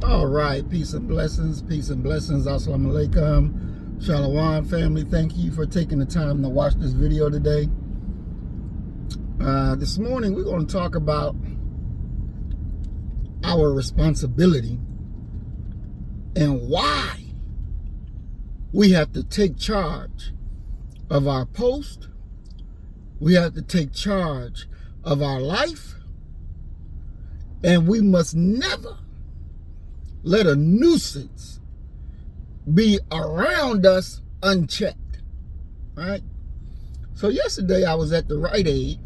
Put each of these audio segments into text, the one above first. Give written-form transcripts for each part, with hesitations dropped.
All right, peace and blessings, assalamu alaikum, shalom family. Thank you for taking the time to watch this video today. This morning we're going to talk about our responsibility and why we have to take charge of our post. We have to take charge of our life, and we must never let a nuisance be around us unchecked, right? So yesterday I was at the Rite Aid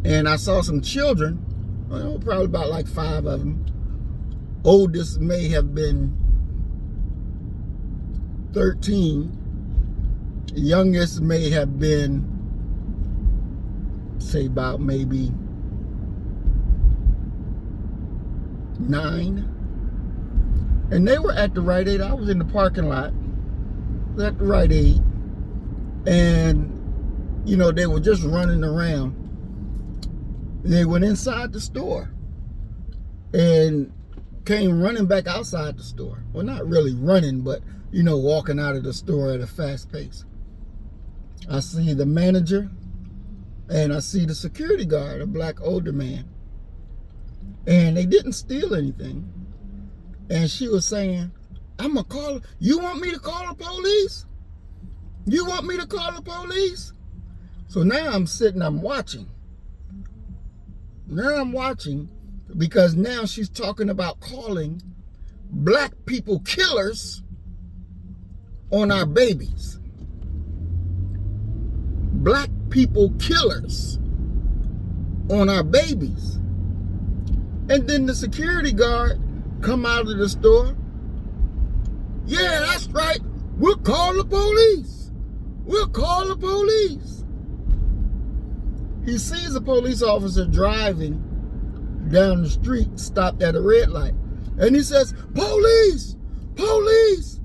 and I saw some children, probably about like 5 of them. Oldest may have been 13. Youngest may have been, say, about maybe 9. And they were at the Rite Aid. I was in the parking lot at the Rite Aid, and they were just running around. They went inside the store and came running back outside the store. Well, not really running, but walking out of the store at a fast pace. I see the manager and I see the security guard, a black older man. And they didn't steal anything. And she was saying, I'm going to call, you want me to call the police? You want me to call the police? So now I'm sitting, I'm watching. Now I'm watching because now she's talking about calling black people killers on our babies. Black people killers on our babies. And then the security guard come out of the store. Yeah, that's right. We'll call the police. We'll call the police. He sees a police officer driving down the street, stopped at a red light. And he says, police, police,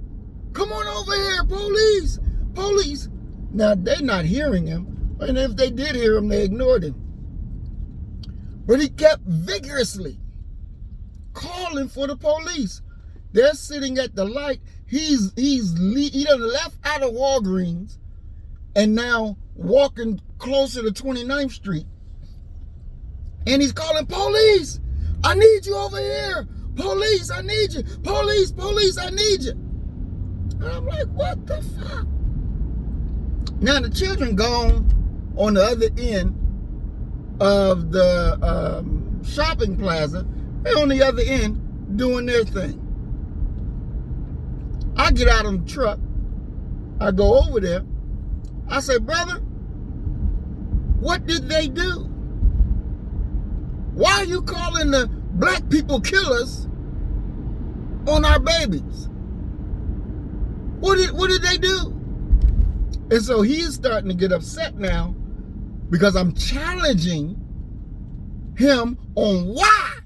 come on over here, police, police. Now, they're not hearing him. And if they did hear him, they ignored him. But he kept vigorously calling for the police. They're sitting at the light. He done left out of Walgreens and now walking closer to 29th Street. And he's calling, police, I need you over here. Police, I need you. Police, police, I need you. And I'm like, what the fuck? Now the children gone on the other end of the shopping plaza. They're on the other end doing their thing. I get out of the truck. I go over there. I say, brother, what did they do? Why are you calling the black people killers on our babies? What did they do? And so he's starting to get upset now because I'm challenging him on why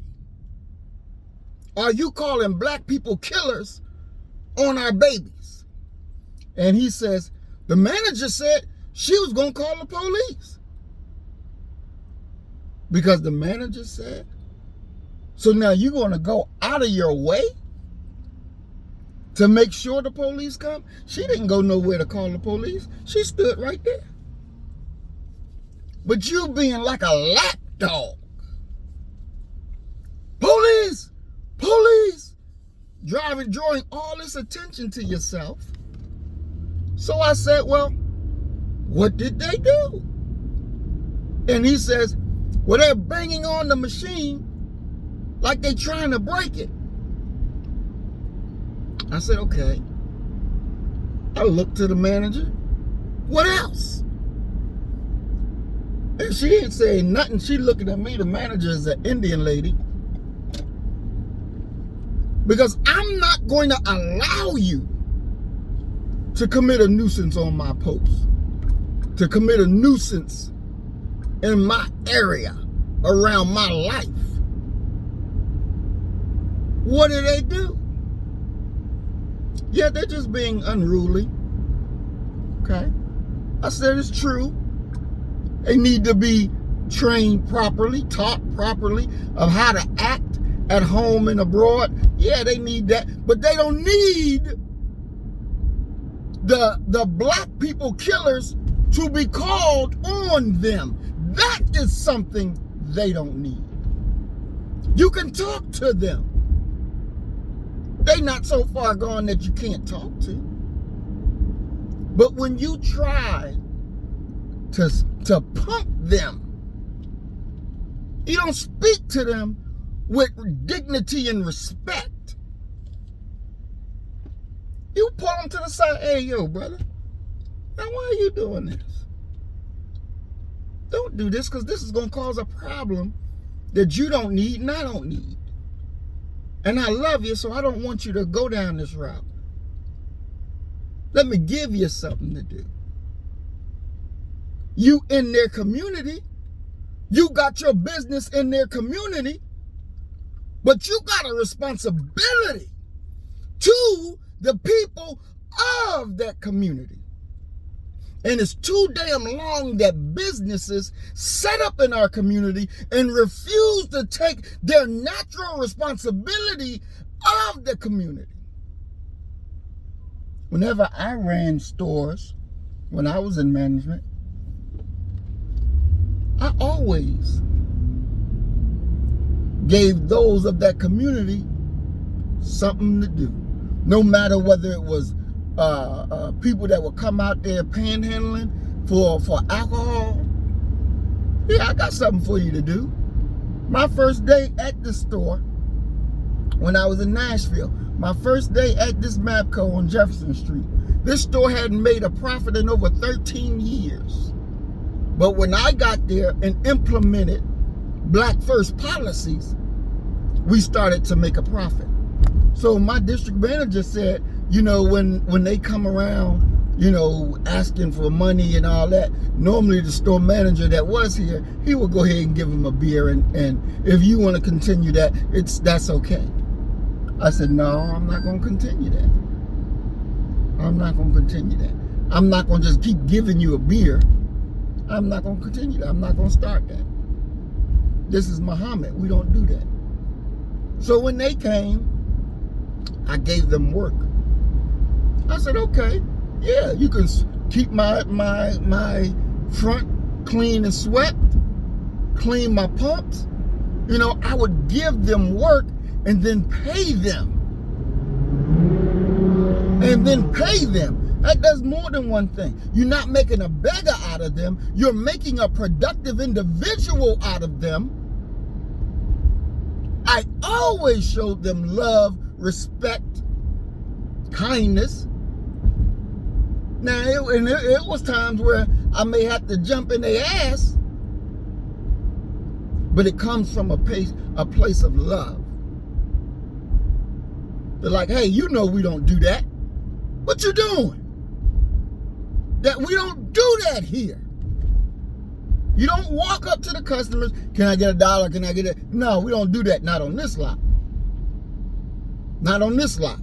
are you calling black people killers on our babies? And he says, the manager said she was going to call the police. Because the manager said? So now you're going to go out of your way to make sure the police come? She didn't go nowhere to call the police. She stood right there. But you being like a lapdog. Police! Police! Drawing all this attention to yourself. So I said, well, what did they do? And he says, well, they're banging on the machine like they're trying to break it. I said, okay. I looked to the manager. What else? And she ain't saying nothing. She looking at me. The manager is an Indian lady. Because I'm not going to allow you to commit a nuisance on my post, to commit a nuisance in my area, around my life. What do they do? Yeah, they're just being unruly. Okay? I said it's true. They need to be trained properly, taught properly of how to act at home and abroad. Yeah, they need that, but they don't need the black people killers to be called on them. That is something they don't need. You can talk to them. They not so far gone that you can't talk to. But when you try to pump them, you don't speak to them with dignity and respect. You pull them to the side. Hey, yo, brother. Now, why are you doing this? Don't do this, because this is going to cause a problem that you don't need and I don't need. And I love you, so I don't want you to go down this route. Let me give you something to do. You in their community. You got your business in their community. But you got a responsibility to the people of that community. And it's too damn long that businesses set up in our community and refuse to take their natural responsibility of the community. Whenever I ran stores, when I was in management, I always gave those of that community something to do. No matter whether it was people that would come out there panhandling for alcohol. Yeah, I got something for you to do. My first day at the store, when I was in Nashville, my first day at this Mapco on Jefferson Street, this store hadn't made a profit in over 13 years. But when I got there and implemented Black First policies, we started to make a profit. So my district manager said, you know, when they come around, you know, asking for money and all that, normally the store manager that was here, he would go ahead and give them a beer, and if you want to continue that, that's okay. I said, no, I'm not going to continue that. I'm not going to continue that. I'm not going to just keep giving you a beer. I'm not going to continue that. I'm not going to start that. This is Muhammad. We don't do that. So when they came, I gave them work. I said, okay, yeah, you can keep my front clean and swept, clean my pumps. You know, I would give them work and then pay them. And then pay them. That does more than one thing. You're not making a beggar out of them. You're making a productive individual out of them. I always showed them love, respect, kindness. Now, it was times where I may have to jump in their ass, but it comes from a place of love. They're like, hey, you know we don't do that. What you doing? That we don't do that here. You don't walk up to the customers, can I get $1? Can I get it? No, we don't do that. Not on this lot. Not on this lot.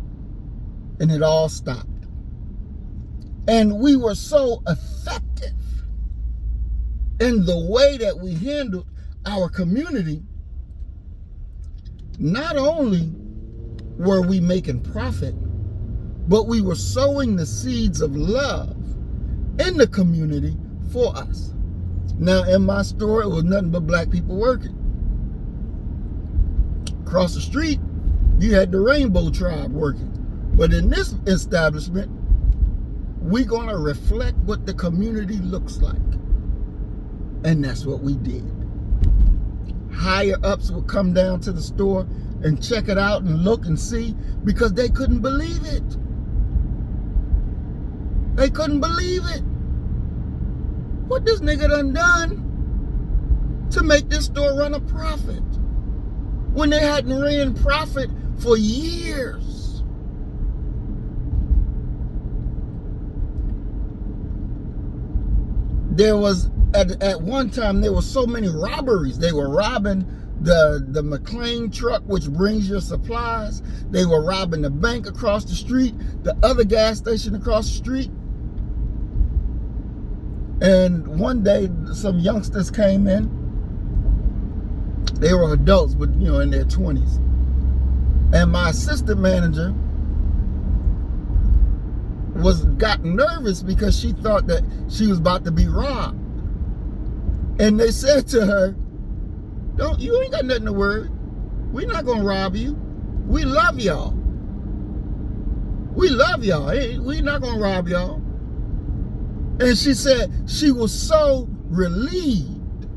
And it all stopped. And we were so effective in the way that we handled our community. Not only were we making profit, but we were sowing the seeds of love in the community for us. Now, in my store, it was nothing but black people working. Across the street, you had the Rainbow Tribe working. But in this establishment, we're going to reflect what the community looks like. And that's what we did. Higher ups would come down to the store and check it out and look and see, because they couldn't believe it. They couldn't believe it. What this nigga done to make this store run a profit when they hadn't ran profit for years? There was, at one time, there were so many robberies. They were robbing the McLean truck, which brings your supplies. They were robbing the bank across the street, the other gas station across the street. And one day, some youngsters came in. They were adults, but, you know, in their 20s. And my assistant manager got nervous because she thought that she was about to be robbed. And they said to her, you ain't got nothing to worry. We're not gonna rob you. We love y'all. We love y'all. We're not gonna rob y'all. And she said she was so relieved.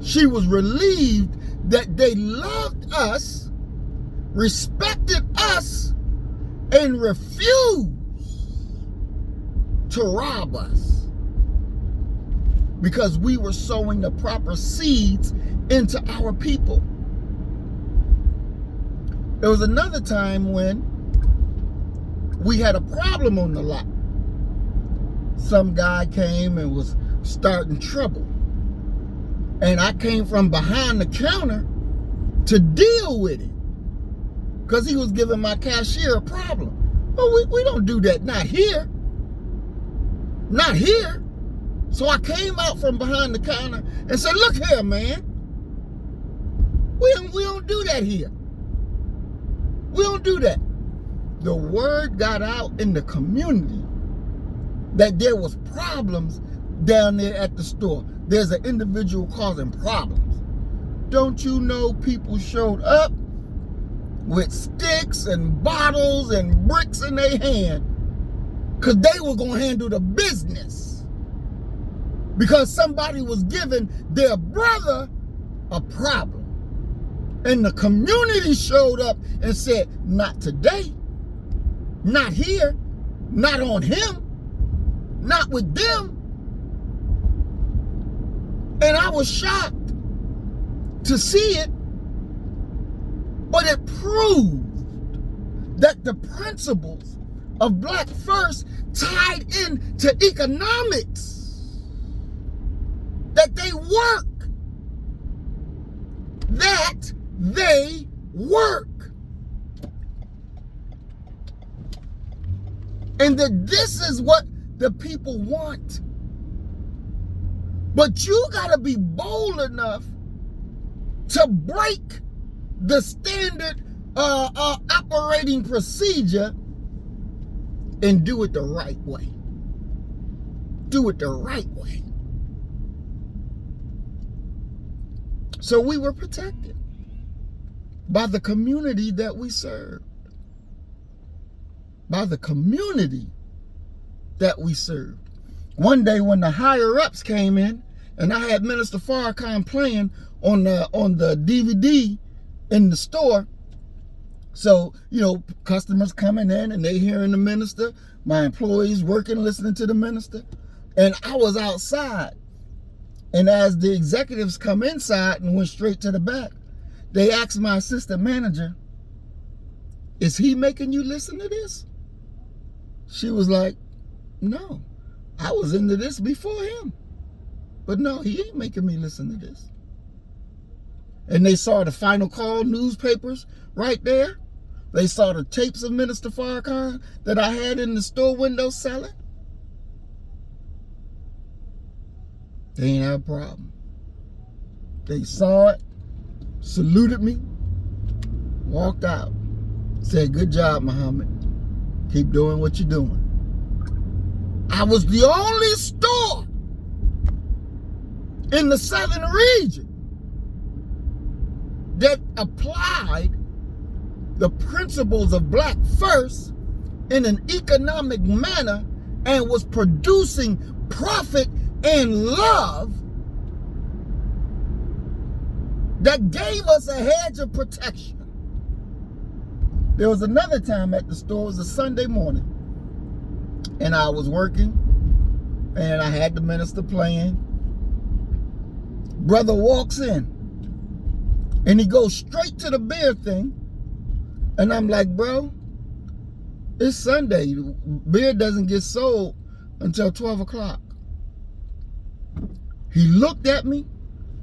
She was relieved that they loved us, respected us, and refused to rob us because we were sowing the proper seeds into our people. There was another time when we had a problem on the lot. Some guy came and was starting trouble. And I came from behind the counter to deal with it because he was giving my cashier a problem. Well, we don't do that. Not here. Not here. So I came out from behind the counter and said, look here, man. We don't do that here. We don't do that. The word got out in the community that there was problems down there at the store. There's an individual causing problems. Don't you know people showed up with sticks and bottles and bricks in their hand because they were going to handle the business because somebody was giving their brother a problem. And the community showed up and said, not today, not here, not on him, not with them. And I was shocked to see it, but it proved that the principles of Black First tied into economics, that they work, that they work. And that this is what the people want. But you gotta be bold enough to break the standard operating procedure and do it the right way. Do it the right way. So we were protected by the community that we served. By the community that we served. One day when the higher ups came in and I had Minister Farrakhan playing on the DVD in the store. So, you know, customers coming in and they hearing the minister, my employees working, listening to the minister. And I was outside. And as the executives come inside and went straight to the back, they asked my assistant manager, is he making you listen to this? She was like, no, I was into this before him. But no, he ain't making me listen to this. And they saw the Final Call newspapers right there. They saw the tapes of Minister Farrakhan that I had in the store window selling. They ain't have a problem. They saw it, saluted me, walked out, said, good job, Muhammad. Keep doing what you're doing. I was the only store in the southern region that applied the principles of Black First in an economic manner and was producing profit and love that gave us a hedge of protection. There was another time at the store, it was a Sunday morning, and I was working, and I had the minister playing. Brother walks in, and he goes straight to the beer thing, and I'm like, bro, it's Sunday. Beer doesn't get sold until 12 o'clock. He looked at me,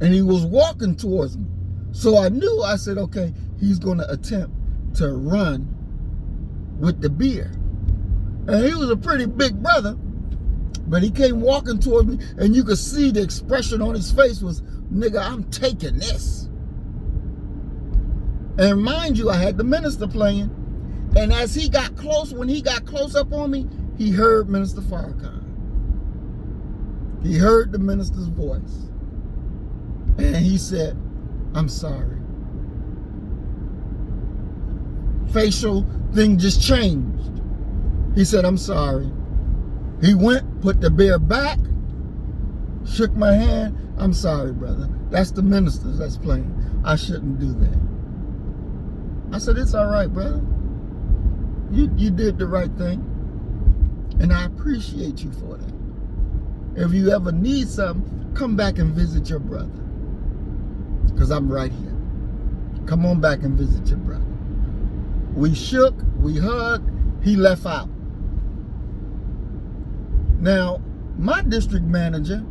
and he was walking towards me. So I knew, I said, okay, he's going to attempt to run with the beer. And he was a pretty big brother, but he came walking towards me, and you could see the expression on his face was, nigga, I'm taking this. And mind you, I had the minister playing. And as he got close, when he got close up on me, he heard Minister Farrakhan. He heard the minister's voice. And he said, I'm sorry. Facial thing just changed. He said, I'm sorry. He went, put the beer back, shook my hand. I'm sorry, brother. That's the ministers that's playing. I shouldn't do that. I said, it's all right, brother. You did the right thing. And I appreciate you for that. If you ever need something, come back and visit your brother. Because I'm right here. Come on back and visit your brother. We shook, we hugged, he left out. Now, my district manager,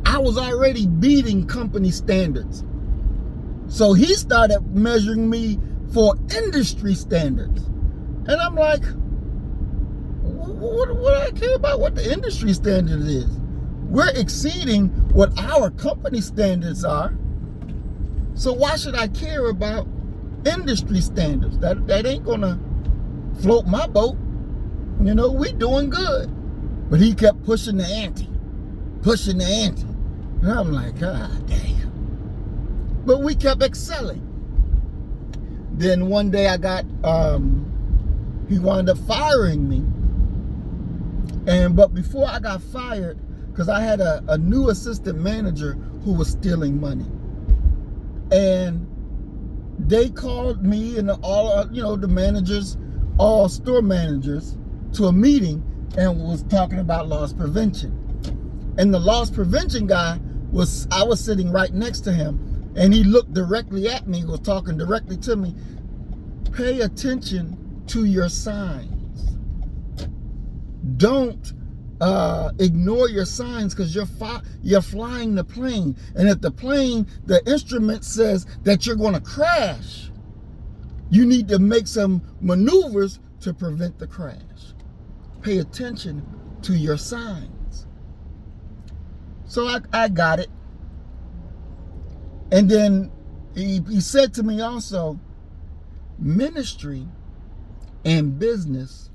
I was already beating company standards. So he started measuring me for industry standards. And I'm like, what do I care about what the industry standard is? We're exceeding what our company standards are. So why should I care about industry standards? That ain't gonna float my boat. You know, we doing good. But he kept pushing the ante. Pushing the ante. And I'm like, God damn. But we kept excelling. Then one day I got, he wound up firing me. But before I got fired, because I had a new assistant manager who was stealing money. And they called me and all, the managers, all store managers, to a meeting and was talking about loss prevention. And the loss prevention guy I was sitting right next to him, and he looked directly at me, was talking directly to me. Pay attention to your signs. Don't ignore your signs, because you're flying the plane. And if the instrument says that you're going to crash, you need to make some maneuvers to prevent the crash. Pay attention to your signs. So I got it. And then he said to me also, ministry and business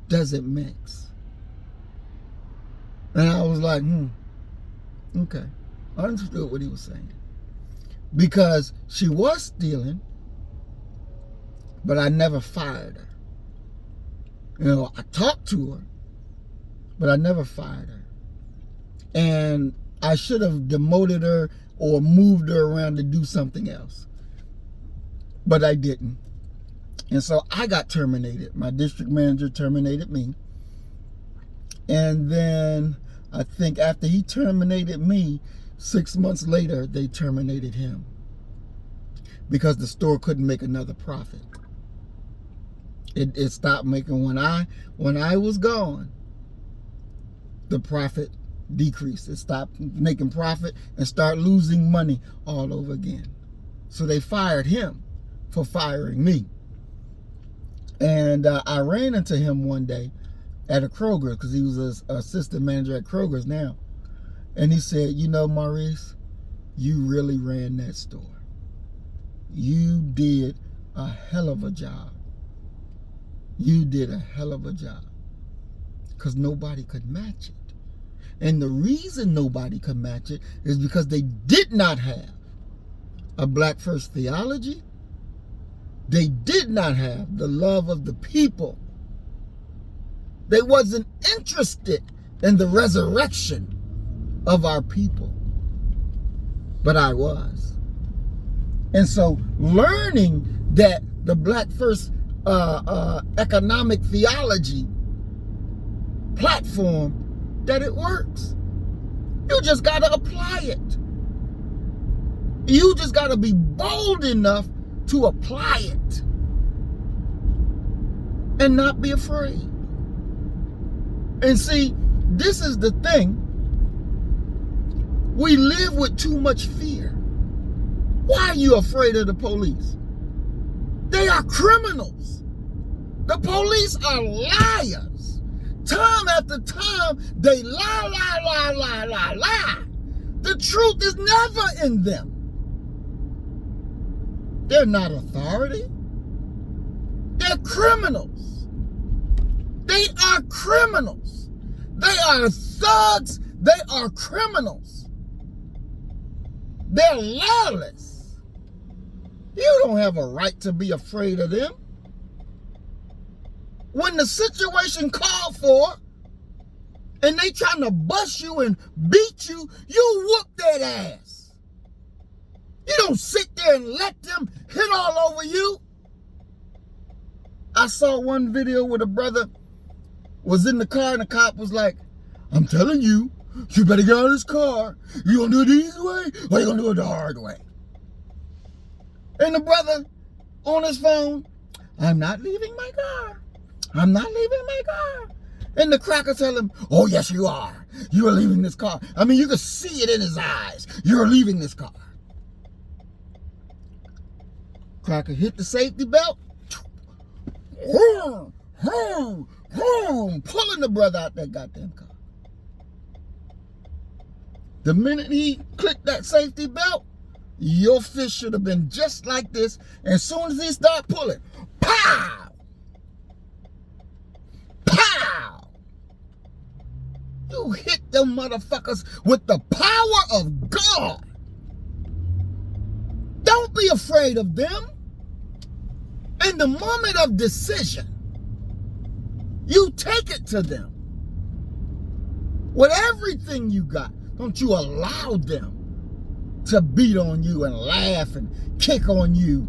doesn't mix. And I was like, okay. I understood what he was saying. Because she was stealing, but I never fired her. I talked to her, but I never fired her. And I should have demoted her or moved her around to do something else. But I didn't. And so I got terminated. My district manager terminated me. And then I think after he terminated me, 6 months later, they terminated him. Because the store couldn't make another profit. It stopped making. When I was gone, the profit decreased. It stopped making profit and started losing money all over again. So they fired him for firing me. And I ran into him one day at a Kroger, because he was an assistant manager at Kroger's now. And he said, Maurice, you really ran that store. You did a hell of a job. You did a hell of a job. Because nobody could match it. And the reason nobody could match it is because they did not have a Black First theology. They did not have the love of the people. They wasn't interested in the resurrection of our people. But I was. And so learning that the Black First economic theology platform, that it works. You just got to apply it. You just got to be bold enough to apply it and not be afraid. And see, this is the thing. We live with too much fear. Why are you afraid of the police? They are criminals. The police are liars. Time after time, they lie. The truth is never in them. They're not authority. They're criminals. They are criminals. They are thugs. They are criminals. They're lawless. You don't have a right to be afraid of them. When the situation called for, and they trying to bust you and beat you, you whoop that ass. You don't sit there and let them hit all over you. I saw one video where the brother was in the car and the cop was like, I'm telling you, you better get out of this car. You gonna do it the easy way or you gonna do it the hard way? And the brother on his phone, I'm not leaving my car. I'm not leaving my car. And the cracker tell him, oh yes you are. You are leaving this car. I mean, you can see it in his eyes. You're leaving this car. Cracker hit the safety belt. Pulling the brother out that goddamn car. The minute he clicked that safety belt, your fist should have been just like this. As soon as he started pulling, pow! Pow! You hit them motherfuckers with the power of God. Don't be afraid of them. In the moment of decision, you take it to them. With everything you got, don't you allow them to beat on you and laugh and kick on you.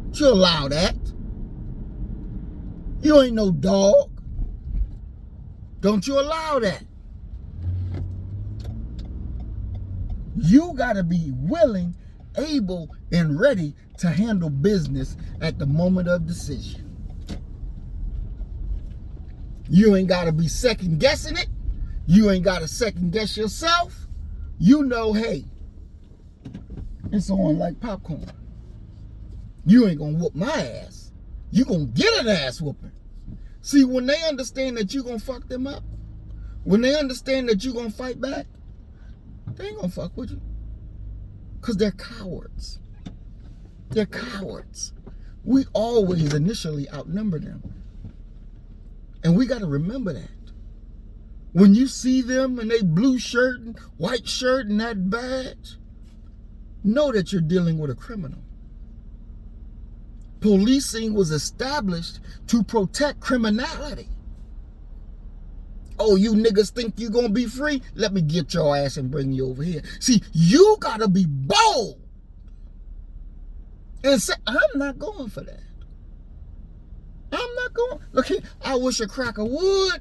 Don't you allow that. You ain't no dog. Don't you allow that. You got to be willing, able, and ready to handle business at the moment of decision. You ain't got to be second guessing it. You ain't got to second guess yourself. You know, hey, it's on like popcorn. You ain't going to whoop my ass. You going to get an ass whooping. See, when they understand that you going to fuck them up, when they understand that you going to fight back, they ain't going to fuck with you. Because they're cowards. They're cowards. We always initially outnumber them. And we got to remember that. When you see them in a blue shirt and white shirt and that badge, know that you're dealing with a criminal. Policing was established to protect criminality. Oh, you niggas think you gonna be free? Let me get your ass and bring you over here. See, you gotta be bold and say, I'm not going for that. I'm not going. Look here, I wish a cracker would.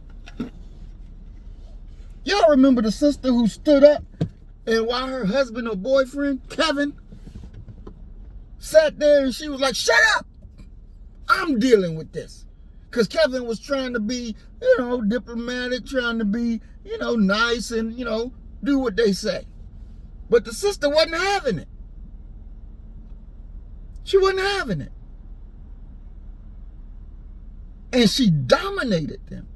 Y'all remember the sister who stood up and while her husband or boyfriend, Kevin, sat there and she was like, shut up. I'm dealing with this. Because Kevin was trying to be, diplomatic, trying to be, nice and, do what they say. But the sister wasn't having it. She wasn't having it. And she dominated them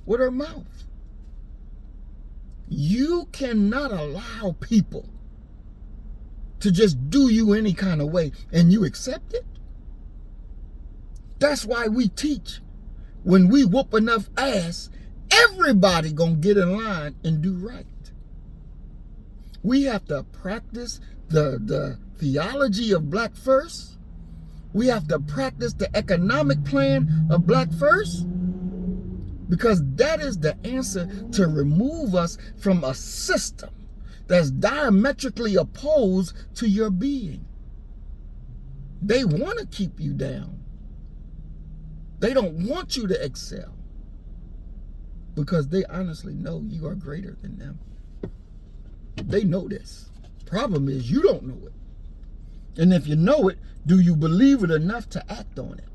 with her mouth. You cannot allow people to just do you any kind of way and you accept it. That's why we teach. When we whoop enough ass, everybody gonna get in line and do right. We have to practice the theology of Black First. We have to practice the economic plan of Black First. Because that is the answer to remove us from a system that's diametrically opposed to your being. They want to keep you down. They don't want you to excel. Because they honestly know you are greater than them. They know this. Problem is, you don't know it. And if you know it, do you believe it enough to act on it?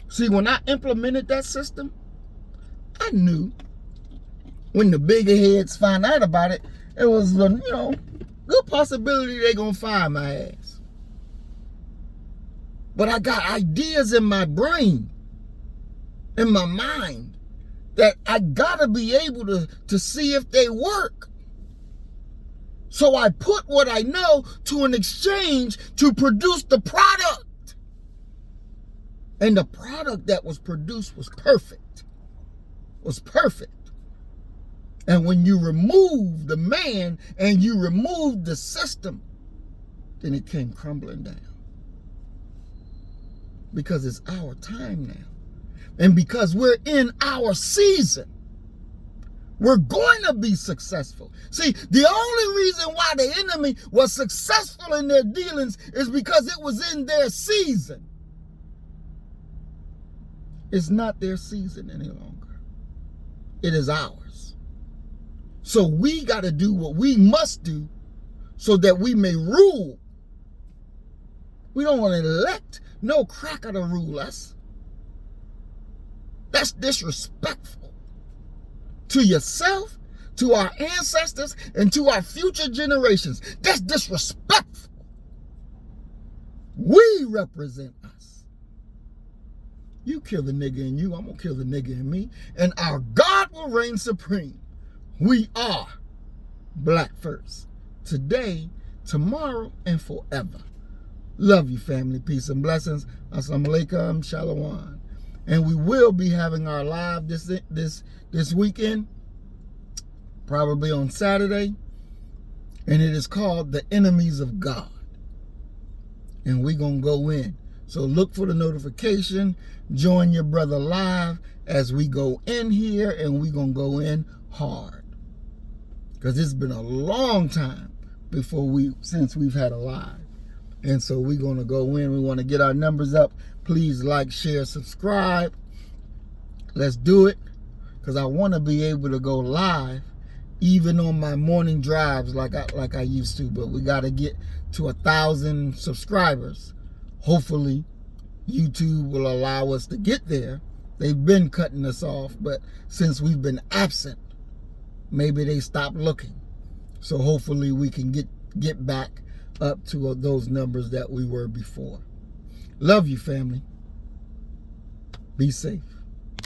See, when I implemented that system, I knew when the bigger heads find out about it, it was, good possibility they're going to fire my ass. But I got ideas in my brain, in my mind, that I got to be able to see if they work. So I put what I know to an exchange to produce the product. And the product that was produced was perfect. Was perfect. And when you remove the man and you remove the system, then it came crumbling down. Because it's our time now. And because we're in our season, we're going to be successful. See, the only reason why the enemy was successful in their dealings is because it was in their season. It's not their season any longer. It is ours. So we got to do what we must do so that we may rule. We don't want to elect no cracker to rule us. That's disrespectful to yourself, to our ancestors, and to our future generations. That's disrespectful. We represent us. You kill the nigga in you, I'm going to kill the nigga in me, and our God will reign supreme. We are Black First. Today, tomorrow, and forever. Love you, family. Peace and blessings. Assalamu alaikum. Shalom. And we will be having our live this weekend, probably on Saturday. And it is called The Enemies of God. And we're going to go in. So look for the notification. Join your brother live as we go in here, and we're going to go in hard. Because it's been a long time since we've had a live. And so we're going to go in. We want to get our numbers up. Please like, share, subscribe. Let's do it. Because I want to be able to go live even on my morning drives like I used to. But we got to get to 1,000 subscribers. Hopefully, YouTube will allow us to get there. They've been cutting us off. But since we've been absent, maybe they stopped looking. So hopefully we can get back up to those numbers that we were before. Love you, family. Be safe.